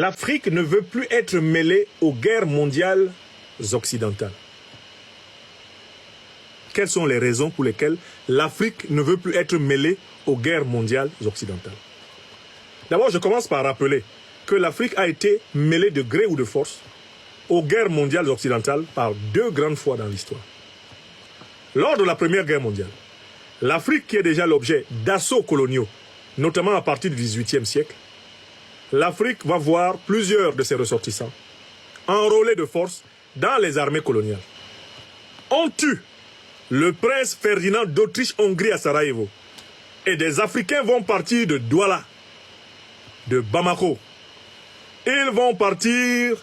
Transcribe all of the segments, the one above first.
l'Afrique ne veut plus être mêlée aux guerres mondiales occidentales. Quelles sont les raisons pour lesquelles l'Afrique ne veut plus être mêlée aux guerres mondiales occidentales? D'abord, je commence par rappeler que l'Afrique a été mêlée de gré ou de force aux guerres mondiales occidentales par 2 grandes fois dans l'histoire. Lors de la Première Guerre mondiale, l'Afrique, qui est déjà l'objet d'assauts coloniaux, notamment à partir du XVIIIe siècle, l'Afrique va voir plusieurs de ses ressortissants enrôlés de force dans les armées coloniales. On tue le prince Ferdinand d'Autriche-Hongrie à Sarajevo. Et des Africains vont partir de Douala, de Bamako. Ils vont partir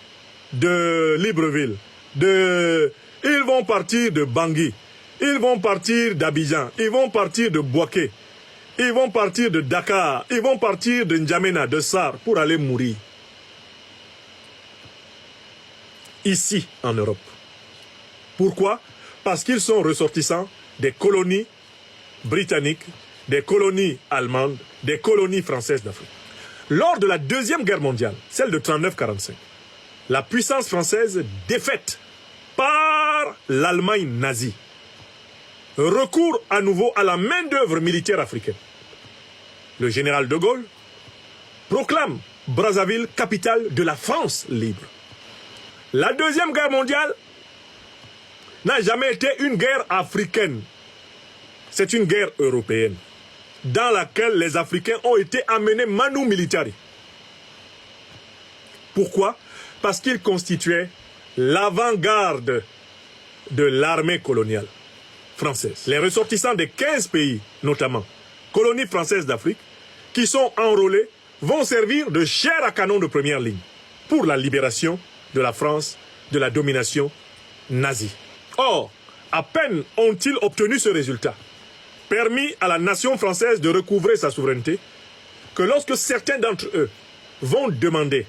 de Libreville. Ils vont partir de Bangui. Ils vont partir d'Abidjan. Ils vont partir de Bouaké. Ils vont partir de Dakar. Ils vont partir de N'Djamena, de Sar, pour aller mourir. Ici, en Europe. Pourquoi? Parce qu'ils sont ressortissants des colonies britanniques, des colonies allemandes, des colonies françaises d'Afrique. Lors de la Deuxième Guerre mondiale, celle de 39-45, la puissance française défaite par l'Allemagne nazie recourt à nouveau à la main-d'œuvre militaire africaine. Le général de Gaulle proclame Brazzaville capitale de la France libre. La Deuxième Guerre mondiale n'a jamais été une guerre africaine. C'est une guerre européenne dans laquelle les Africains ont été amenés manu militari. Pourquoi? Parce qu'ils constituaient l'avant-garde de l'armée coloniale française. Les ressortissants des 15 pays, notamment colonies françaises d'Afrique, qui sont enrôlés, vont servir de chair à canon de première ligne pour la libération de la France de la domination nazie. Or, à peine ont-ils obtenu ce résultat, permis à la nation française de recouvrer sa souveraineté, que lorsque certains d'entre eux vont demander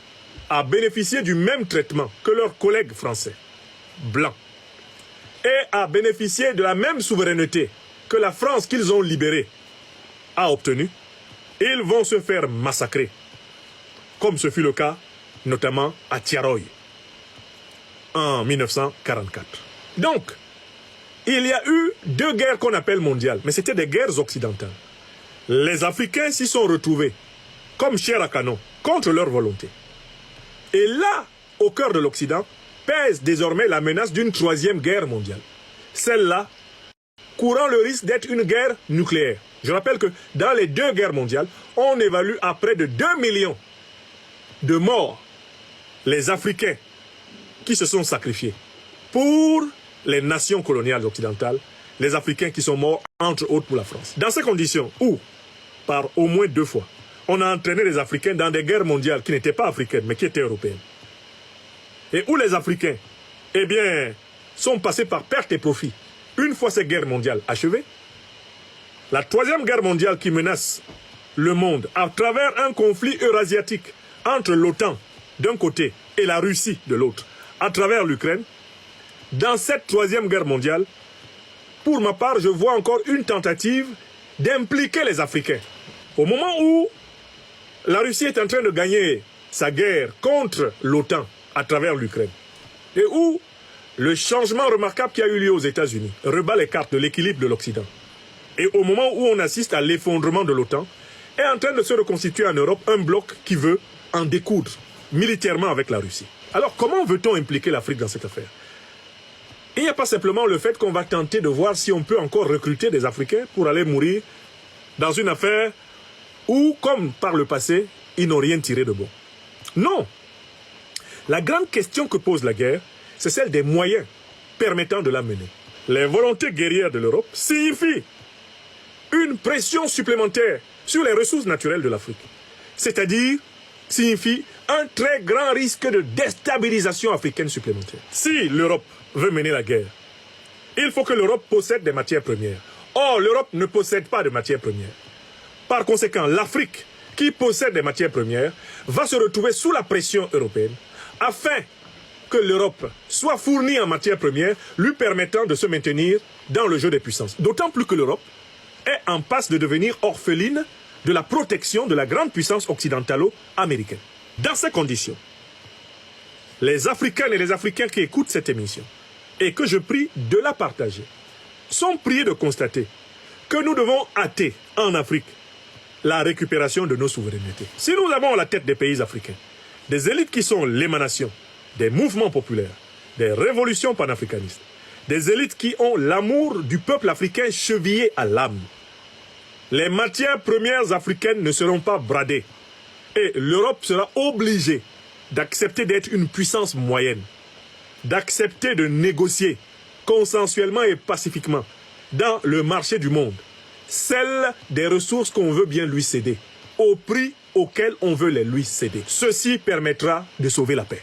à bénéficier du même traitement que leurs collègues français, blancs, et à bénéficier de la même souveraineté que la France qu'ils ont libérée a obtenue, ils vont se faire massacrer, comme ce fut le cas notamment à Tiaroy en 1944. Donc, il y a eu 2 guerres qu'on appelle mondiales, mais c'était des guerres occidentales. Les Africains s'y sont retrouvés comme chair à canon, contre leur volonté. Et là, au cœur de l'Occident, pèse désormais la menace d'une 3e guerre mondiale. Celle-là courant le risque d'être une guerre nucléaire. Je rappelle que dans les 2 guerres mondiales, on évalue à près de 2 millions de morts les Africains qui se sont sacrifiés pour les nations coloniales occidentales, les Africains qui sont morts, entre autres, pour la France. Dans ces conditions où, par au moins 2 fois, on a entraîné les Africains dans des guerres mondiales qui n'étaient pas africaines, mais qui étaient européennes, et où les Africains, eh bien, sont passés par perte et profit, une fois ces guerres mondiales achevées, la 3e guerre mondiale qui menace le monde à travers un conflit eurasiatique entre l'OTAN d'un côté et la Russie de l'autre, à travers l'Ukraine, dans cette 3e guerre mondiale, pour ma part, je vois encore une tentative d'impliquer les Africains. Au moment où la Russie est en train de gagner sa guerre contre l'OTAN à travers l'Ukraine, et où le changement remarquable qui a eu lieu aux États-Unis rebat les cartes de l'équilibre de l'Occident, et au moment où on assiste à l'effondrement de l'OTAN, est en train de se reconstituer en Europe un bloc qui veut en découdre militairement avec la Russie. Alors comment veut-on impliquer l'Afrique dans cette affaire? Il n'y a pas simplement le fait qu'on va tenter de voir si on peut encore recruter des Africains pour aller mourir dans une affaire où, comme par le passé, ils n'ont rien tiré de bon. Non. La grande question que pose la guerre, c'est celle des moyens permettant de la mener. Les volontés guerrières de l'Europe signifient une pression supplémentaire sur les ressources naturelles de l'Afrique. C'est-à-dire, signifie un très grand risque de déstabilisation africaine supplémentaire. Si l'Europe veut mener la guerre, il faut que l'Europe possède des matières premières. Or, l'Europe ne possède pas de matières premières. Par conséquent, l'Afrique, qui possède des matières premières, va se retrouver sous la pression européenne afin que l'Europe soit fournie en matières premières, lui permettant de se maintenir dans le jeu des puissances. D'autant plus que l'Europe est en passe de devenir orpheline de la protection de la grande puissance occidentalo-américaine. Dans ces conditions, les Africaines et les Africains qui écoutent cette émission et que je prie de la partager sont priés de constater que nous devons hâter en Afrique la récupération de nos souverainetés. Si nous avons à la tête des pays africains des élites qui sont l'émanation des mouvements populaires, des révolutions panafricanistes, des élites qui ont l'amour du peuple africain chevillé à l'âme, les matières premières africaines ne seront pas bradées et l'Europe sera obligée d'accepter d'être une puissance moyenne, d'accepter de négocier consensuellement et pacifiquement dans le marché du monde celle des ressources qu'on veut bien lui céder, au prix auquel on veut les lui céder. Ceci permettra de sauver la paix.